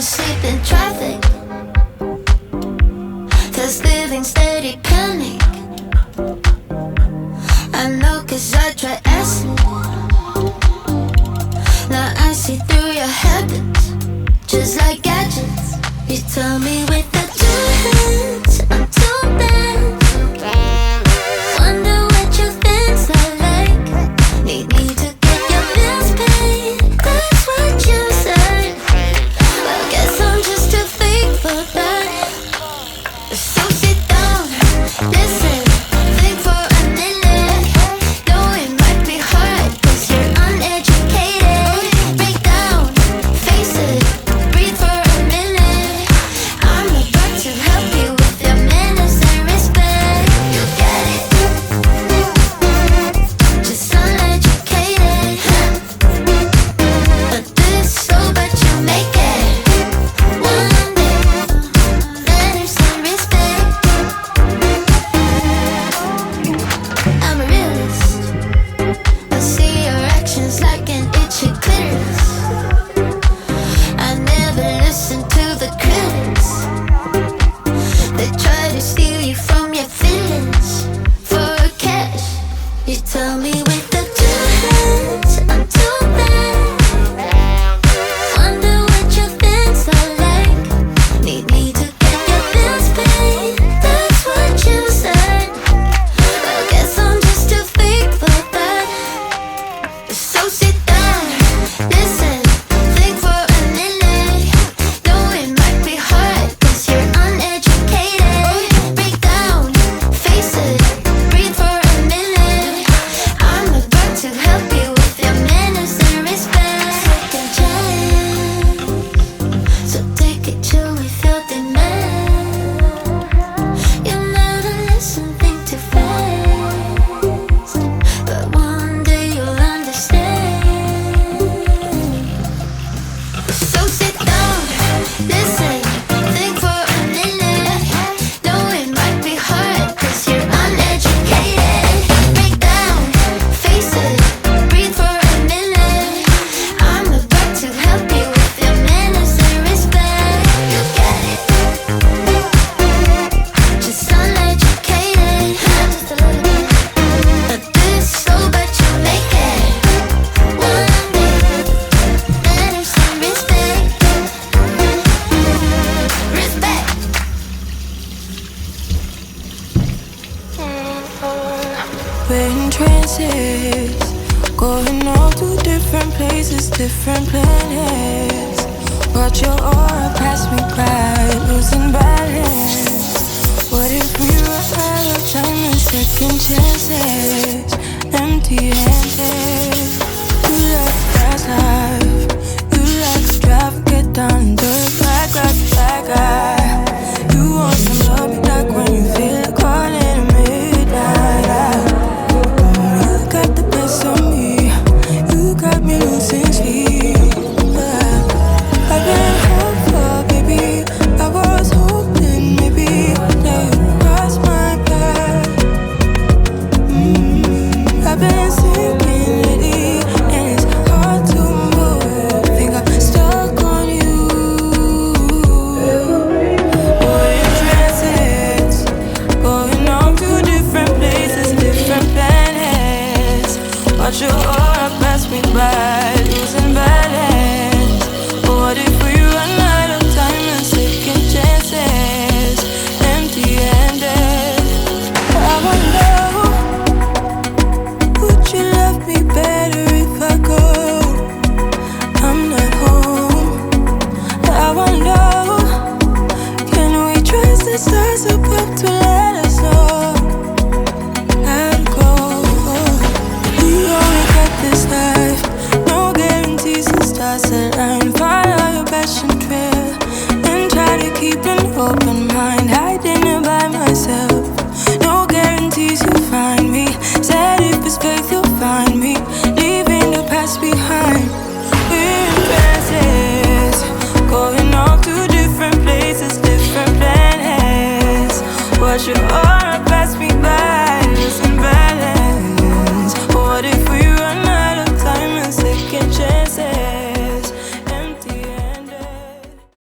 asleep in traffic. There's living steady panic. I know 'cause I tried acid. Now I see through your habits, just like gadgets. You tell me with the two hands, I'm too bad. Wonder what your things are like. Need me to get your bills paid. That's what you said. Well, guess I'm just too fake for that. So sit down, listen, think for a minute. Know it might be hard 'cause you're uneducated. Break down, face it, breathe for a minute. I'm about to help you with your manners and respect. You get it? Just uneducated. But this so but you make it. One day, manners and respect. I'm a realist. I see your actions like an itchy clitoris. I never listen to the critics. They try to steal you from your feelings for cash. You tell me with the two hands, I'm too bad. Wonder what your things are like. Need me to get your bills paid. That's what you said. Well, guess I'm just too fake for that. So sit down, listen, think for a minute. Know it might be hard 'cause you're uneducated. Break down, face it, breathe for a minute. I'm about to help you with your manners and respect. Second chance, so take it chill with your demand. You never listen, think too fast. But one day you'll understand. So sit down, listen, think for a minute. Know it might be hard 'cause you're uneducated. Break down, face it, breathe for a minute. I'm about to help you with your manners and respect. You get it? Just uneducated, just a little bit. But this so but you make it. One day, manners and respect. Respect. We're in trances, going all to different places, different planets. Watch your aura pass me by, losing balance. What if we were out of time and second chances? Empty-handed. You like fast life, you like to drive and get down and dirty like a bad guy. You want some love like when you feel it calling at midnight. You got the best of me, you got me losing sleep. I've been hopeful, baby. I was hoping maybe that you'd cross my path. I've been sinking lately, and it's hard to move. Think I'm stuck on you. We're in transits, going on to different places, different planets. Watch your aura pass me by, losing balance. What if we run out of time and second chances? Empty-handed. I wonder, would you love me better if I go? I'm not home. I wonder, can we trust the stars above to let us know? I'd go. We only got this life, no guarantees and stars align. Follow your passion trail and try to keep an open mind.